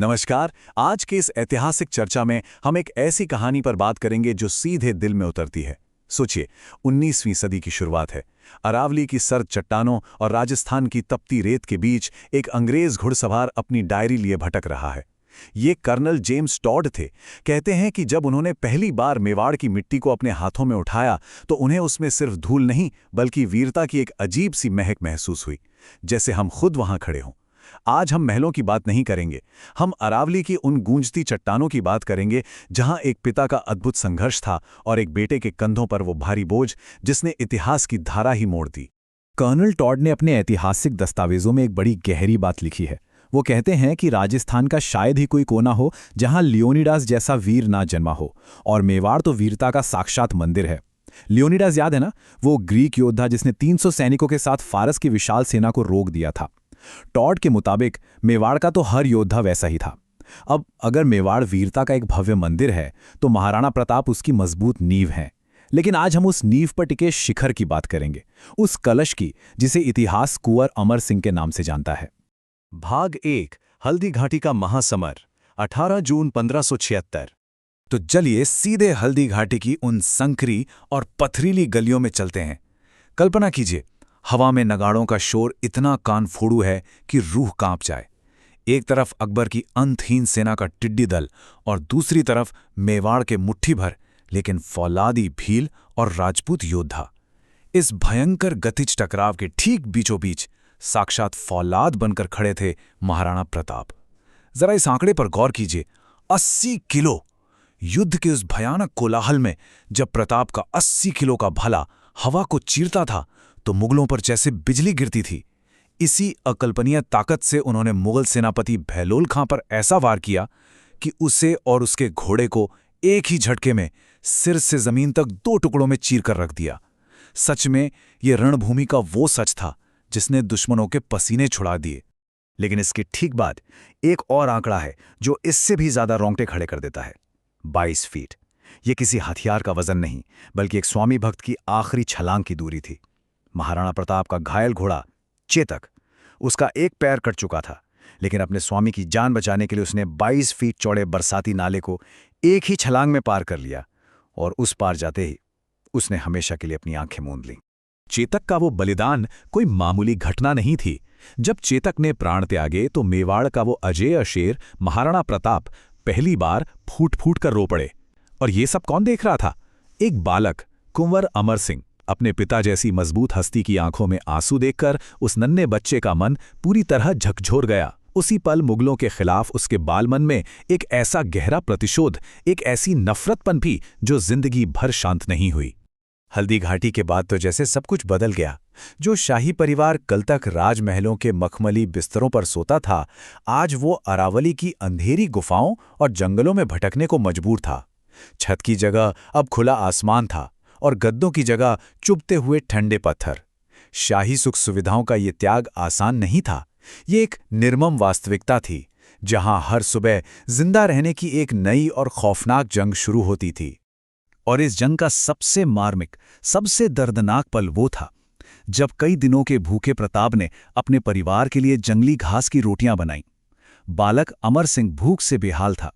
नमस्कार। आज के इस ऐतिहासिक चर्चा में हम एक ऐसी कहानी पर बात करेंगे जो सीधे दिल में उतरती है। सोचिए, 19वीं सदी की शुरुआत है। अरावली की सर्द चट्टानों और राजस्थान की तपती रेत के बीच एक अंग्रेज घुड़सवार अपनी डायरी लिए भटक रहा है। ये कर्नल जेम्स टॉड थे। कहते हैं कि जब उन्होंने पहली बार मेवाड़ की मिट्टी को अपने हाथों में उठाया तो उन्हें उसमें सिर्फ धूल नहीं बल्कि वीरता की एक अजीब सी महक महसूस हुई, जैसे हम खुद वहां खड़े हों। आज हम महलों की बात नहीं करेंगे, हम अरावली की उन गूंजती चट्टानों की बात करेंगे जहां एक पिता का अद्भुत संघर्ष था और एक बेटे के कंधों पर वो भारी बोझ जिसने इतिहास की धारा ही मोड़ दी। कर्नल टॉड ने अपने ऐतिहासिक दस्तावेजों में एक बड़ी गहरी बात लिखी है। वो कहते हैं कि राजस्थान का शायद ही कोई कोना हो जहां लियोनिडास जैसा वीर ना जन्मा हो, और मेवाड़ तो वीरता का साक्षात मंदिर है। लियोनिडास याद है ना, वो ग्रीक योद्धा जिसने 300 सैनिकों के साथ फारस की विशाल सेना को रोक दिया था। टॉड के मुताबिक मेवाड़ का तो हर योद्धा वैसा ही था। अब अगर मेवाड़ वीरता का एक भव्य मंदिर है तो महाराणा प्रताप उसकी मजबूत नींव हैं। लेकिन आज हम उस नींव पर टिके शिखर की बात करेंगे, उस कलश की जिसे इतिहास कुंवर अमर सिंह के नाम से जानता है। भाग 1, हल्दी घाटी का महासमर, 18 जून 1576। तो चलिए सीधे हल्दी घाटी की उन संकरी और पथरीली गलियों में चलते हैं। कल्पना कीजिए, हवा में नगाड़ों का शोर इतना कान फोड़ू है कि रूह कांप जाए। एक तरफ अकबर की अंतहीन सेना का टिड्डी दल और दूसरी तरफ मेवाड़ के मुट्ठी भर लेकिन फौलादी भील और राजपूत योद्धा। इस भयंकर गतिज टकराव के ठीक बीचों बीच साक्षात फौलाद बनकर खड़े थे महाराणा प्रताप। जरा इस आंकड़े पर गौर कीजिए, 80 किलो। युद्ध के उस भयानक कोलाहल में जब प्रताप का 80 किलो का भला हवा को चीरता था तो मुगलों पर जैसे बिजली गिरती थी। इसी अकल्पनीय ताकत से उन्होंने मुगल सेनापति बहलोल खां पर ऐसा वार किया कि उसे और उसके घोड़े को एक ही झटके में सिर से जमीन तक 2 टुकड़ों में चीर कर रख दिया। सच में ये रणभूमि का वो सच था जिसने दुश्मनों के पसीने छुड़ा दिए। लेकिन इसके ठीक बाद एक और आंकड़ा है जो इससे भी ज्यादा रोंगटे खड़े कर देता है, 22 फीट। ये किसी हथियार का वजन नहीं बल्कि एक स्वामी भक्त की आखिरी छलांग की दूरी थी। महाराणा प्रताप का घायल घोड़ा चेतक, उसका एक पैर कट चुका था, लेकिन अपने स्वामी की जान बचाने के लिए उसने 22 फीट चौड़े बरसाती नाले को एक ही छलांग में पार कर लिया, और उस पार जाते ही उसने हमेशा के लिए अपनी आंखें मूंद लीं। चेतक का वो बलिदान कोई मामूली घटना नहीं थी। जब चेतक ने प्राण त्यागे तो मेवाड़ का वो अजेय शेर महाराणा प्रताप पहली बार फूट फूट कर रो पड़े। और ये सब कौन देख रहा था? एक बालक, कुंवर अमर सिंह। अपने पिता जैसी मजबूत हस्ती की आंखों में आंसू देखकर उस नन्हे बच्चे का मन पूरी तरह झकझोर गया। उसी पल मुगलों के खिलाफ उसके बालमन में एक ऐसा गहरा प्रतिशोध, एक ऐसी नफरत पनपी जो जिंदगी भर शांत नहीं हुई। हल्दी घाटी के बाद तो जैसे सब कुछ बदल गया। जो शाही परिवार कल तक राजमहलों के मखमली बिस्तरों पर सोता था, आज वो अरावली की अंधेरी गुफाओं और जंगलों में भटकने को मजबूर था। छत की जगह अब खुला आसमान था और गद्दों की जगह चुभते हुए ठंडे पत्थर। शाही सुख सुविधाओं का ये त्याग आसान नहीं था। ये एक निर्मम वास्तविकता थी जहां हर सुबह जिंदा रहने की एक नई और खौफनाक जंग शुरू होती थी। और इस जंग का सबसे मार्मिक, सबसे दर्दनाक पल वो था जब कई दिनों के भूखे प्रताप ने अपने परिवार के लिए जंगली घास की रोटियां बनाईं। बालक अमर सिंह भूख से बेहाल था।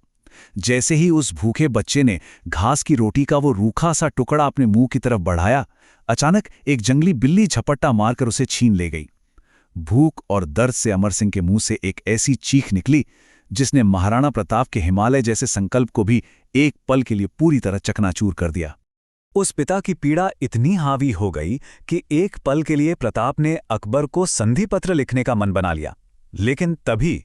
जैसे ही उस भूखे बच्चे ने घास की रोटी का वो रूखा सा टुकड़ा अपने मुंह की तरफ बढ़ाया, अचानक एक जंगली बिल्ली झपट्टा मारकर उसे छीन ले गई। भूख और दर्द से अमर सिंह के मुंह से एक ऐसी चीख निकली जिसने महाराणा प्रताप के हिमालय जैसे संकल्प को भी एक पल के लिए पूरी तरह चकनाचूर कर दिया। उस पिता की पीड़ा इतनी हावी हो गई कि एक पल के लिए प्रताप ने अकबर को संधि पत्र लिखने का मन बना लिया। लेकिन तभी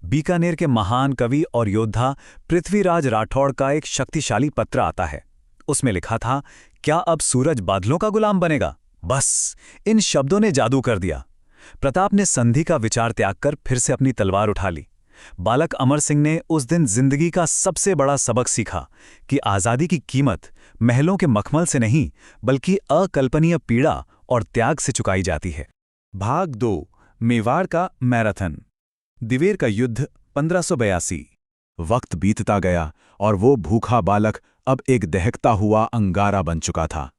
बीकानेर के महान कवि और योद्धा पृथ्वीराज राठौड़ का एक शक्तिशाली पत्र आता है। उसमें लिखा था, क्या अब सूरज बादलों का गुलाम बनेगा? बस इन शब्दों ने जादू कर दिया। प्रताप ने संधि का विचार त्याग कर फिर से अपनी तलवार उठा ली। बालक अमर सिंह ने उस दिन जिंदगी का सबसे बड़ा सबक सीखा कि आज़ादी की कीमत महलों के मखमल से नहीं बल्कि अकल्पनीय पीड़ा और त्याग से चुकाई जाती है। भाग 2, मेवाड़ का मैराथन। दिवेर का युद्ध 1582। वक्त बीतता गया और वो भूखा बालक अब एक दहकता हुआ अंगारा बन चुका था।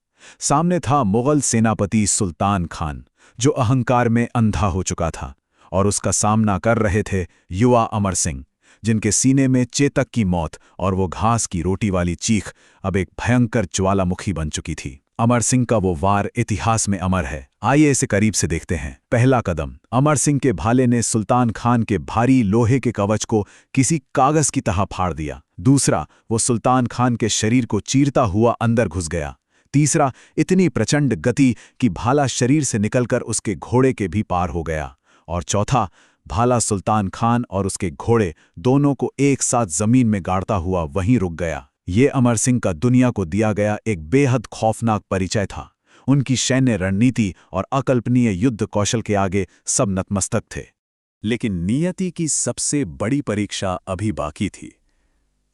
सामने था मुगल सेनापति सुल्तान खान, जो अहंकार में अंधा हो चुका था, और उसका सामना कर रहे थे युवा अमर सिंह, जिनके सीने में चेतक की मौत और वो घास की रोटी वाली चीख अब एक भयंकर ज्वालामुखी बन चुकी थी। अमर सिंह का वो वार इतिहास में अमर है। आइए इसे करीब से देखते हैं। पहला कदम, अमर सिंह के भाले ने सुल्तान खान के भारी लोहे के कवच को किसी कागज की तरह फाड़ दिया। दूसरा, वो सुल्तान खान के शरीर को चीरता हुआ अंदर घुस गया। तीसरा, इतनी प्रचंड गति कि भाला शरीर से निकलकर उसके घोड़े के भी पार हो गया। और चौथा, भाला सुल्तान खान और उसके घोड़े दोनों को एक साथ जमीन में गाड़ता हुआ वहीं रुक गया। ये अमर सिंह का दुनिया को दिया गया एक बेहद खौफनाक परिचय था। उनकी सैन्य रणनीति और अकल्पनीय युद्ध कौशल के आगे सब नतमस्तक थे। लेकिन नियति की सबसे बड़ी परीक्षा अभी बाकी थी।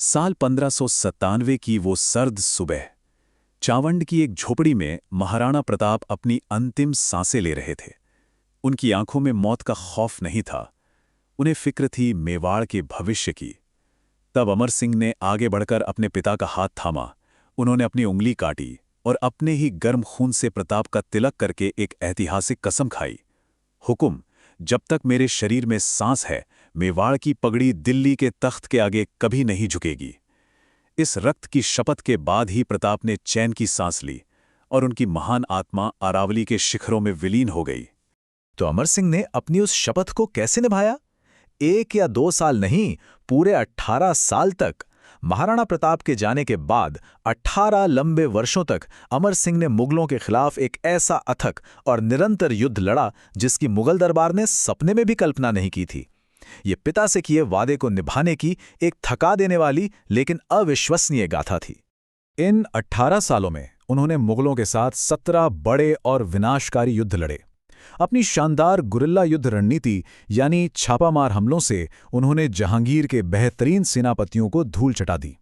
साल 1597 की वो सर्द सुबह, चावंड की एक झोपड़ी में महाराणा प्रताप अपनी अंतिम सांसें ले रहे थे। उनकी आंखों में मौत का खौफ नहीं था, उन्हें फिक्र थी मेवाड़ के भविष्य की। तब अमर सिंह ने आगे बढ़कर अपने पिता का हाथ थामा। उन्होंने अपनी उंगली काटी और अपने ही गर्म खून से प्रताप का तिलक करके एक ऐतिहासिक कसम खाई। हुकुम, जब तक मेरे शरीर में सांस है, मेवाड़ की पगड़ी दिल्ली के तख्त के आगे कभी नहीं झुकेगी। इस रक्त की शपथ के बाद ही प्रताप ने चैन की सांस ली और उनकी महान आत्मा अरावली के शिखरों में विलीन हो गई। तो अमर सिंह ने अपनी उस शपथ को कैसे निभाया? 1 या 2 साल नहीं, पूरे 18 साल तक। महाराणा प्रताप के जाने के बाद 18 लंबे वर्षों तक अमर सिंह ने मुगलों के खिलाफ एक ऐसा अथक और निरंतर युद्ध लड़ा जिसकी मुगल दरबार ने सपने में भी कल्पना नहीं की थी। ये पिता से किए वादे को निभाने की एक थका देने वाली लेकिन अविश्वसनीय गाथा थी। इन 18 सालों में उन्होंने मुगलों के साथ 17 बड़े और विनाशकारी युद्ध लड़े। अपनी शानदार गुरिल्ला युद्ध रणनीति यानी छापामार हमलों से उन्होंने जहांगीर के बेहतरीन सेनापतियों को धूल चटा दी।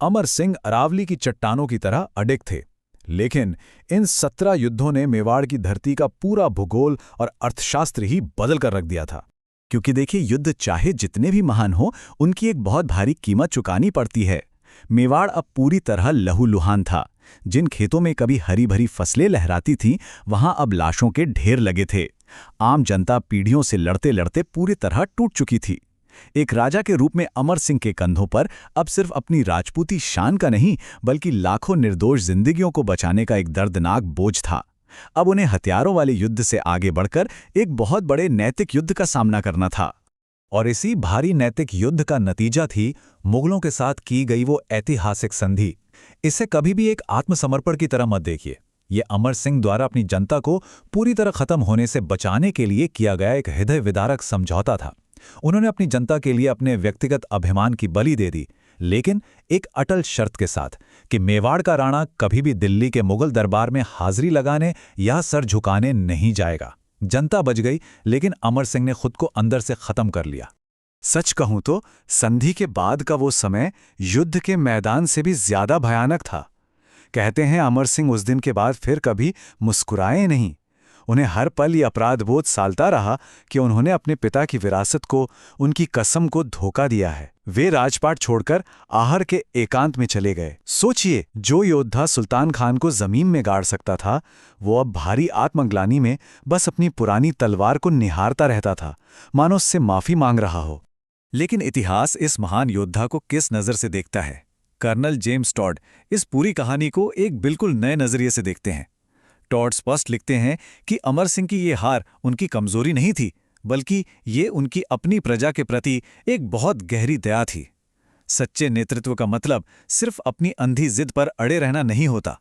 अमर सिंह अरावली की चट्टानों की तरह अडिग थे, लेकिन इन 17 युद्धों ने मेवाड़ की धरती का पूरा भूगोल और अर्थशास्त्र ही बदल कर रख दिया था। क्योंकि देखिए, युद्ध चाहे जितने भी महान हो, उनकी एक बहुत भारी कीमत चुकानी पड़ती है। मेवाड़ अब पूरी तरह लहूलुहान था। जिन खेतों में कभी हरी भरी फसलें लहराती थीं, वहां अब लाशों के ढेर लगे थे। आम जनता पीढ़ियों से लड़ते लड़ते पूरी तरह टूट चुकी थी। एक राजा के रूप में अमर सिंह के कंधों पर अब सिर्फ अपनी राजपूती शान का नहीं, बल्कि लाखों निर्दोष जिंदगियों को बचाने का एक दर्दनाक बोझ था। अब उन्हें हथियारों वाले युद्ध से आगे बढ़कर एक बहुत बड़े नैतिक युद्ध का सामना करना था। और इसी भारी नैतिक युद्ध का नतीजा थी मुगलों के साथ की गई वो ऐतिहासिक संधि। इसे कभी भी एक आत्मसमर्पण की तरह मत देखिए। ये अमर सिंह द्वारा अपनी जनता को पूरी तरह खत्म होने से बचाने के लिए किया गया एक हृदय विदारक समझौता था। उन्होंने अपनी जनता के लिए अपने व्यक्तिगत अभिमान की बलि दे दी, लेकिन एक अटल शर्त के साथ कि मेवाड़ का राणा कभी भी दिल्ली के मुगल दरबार में हाजिरी लगाने या सर झुकाने नहीं जाएगा। जनता बच गई, लेकिन अमर सिंह ने खुद को अंदर से खत्म कर लिया। सच कहूं तो संधि के बाद का वो समय युद्ध के मैदान से भी ज्यादा भयानक था। कहते हैं अमर सिंह उस दिन के बाद फिर कभी मुस्कुराए नहीं। उन्हें हर पल ये अपराधबोध सालता रहा कि उन्होंने अपने पिता की विरासत को, उनकी कसम को धोखा दिया है। वे राजपाट छोड़कर आहर के एकांत में चले गए। सोचिए, जो योद्धा सुल्तान खान को जमीन में गाड़ सकता था, वो अब भारी आत्मग्लानि में बस अपनी पुरानी तलवार को निहारता रहता था, मानो उससे माफी मांग रहा हो। लेकिन इतिहास इस महान योद्धा को किस नज़र से देखता है? कर्नल जेम्स टॉड इस पूरी कहानी को एक बिल्कुल नए नजरिए से देखते हैं। टॉड स्पष्ट लिखते हैं कि अमर सिंह की ये हार उनकी कमजोरी नहीं थी, बल्कि ये उनकी अपनी प्रजा के प्रति एक बहुत गहरी दया थी। सच्चे नेतृत्व का मतलब सिर्फ अपनी अंधी जिद पर अड़े रहना नहीं होता।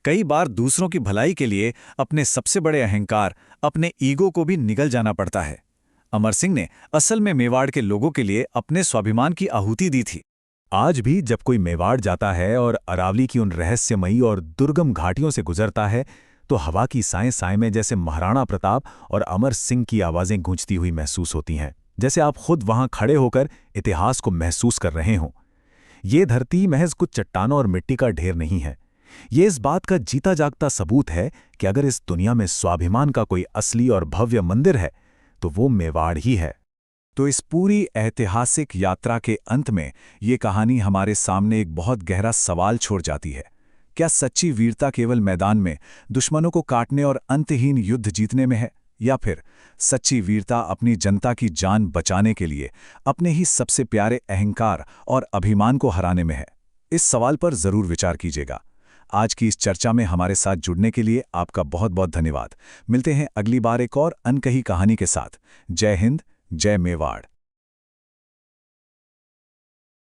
कई बार दूसरों की भलाई के लिए अपने सबसे बड़े अहंकार, अपने ईगो को भी निगल जाना पड़ता है। अमर सिंह ने असल में मेवाड़ के लोगों के लिए अपने स्वाभिमान की आहुति दी थी। आज भी जब कोई मेवाड़ जाता है और अरावली की उन रहस्यमयी और दुर्गम घाटियों से गुजरता है, तो हवा की साएं साएं में जैसे महाराणा प्रताप और अमर सिंह की आवाज़ें गूंजती हुई महसूस होती हैं, जैसे आप खुद वहां खड़े होकर इतिहास को महसूस कर रहे हों। ये धरती महज कुछ चट्टानों और मिट्टी का ढेर नहीं है। ये इस बात का जीता जागता सबूत है कि अगर इस दुनिया में स्वाभिमान का कोई असली और भव्य मंदिर है, तो वो मेवाड़ ही है। तो इस पूरी ऐतिहासिक यात्रा के अंत में ये कहानी हमारे सामने एक बहुत गहरा सवाल छोड़ जाती है। क्या सच्ची वीरता केवल मैदान में दुश्मनों को काटने और अंतहीन युद्ध जीतने में है, या फिर सच्ची वीरता अपनी जनता की जान बचाने के लिए अपने ही सबसे प्यारे अहंकार और अभिमान को हराने में है? इस सवाल पर जरूर विचार कीजिएगा। आज की इस चर्चा में हमारे साथ जुड़ने के लिए आपका बहुत बहुत धन्यवाद। मिलते हैं अगली बार एक और अनकही कहानी के साथ। जय हिंद, जय मेवाड़।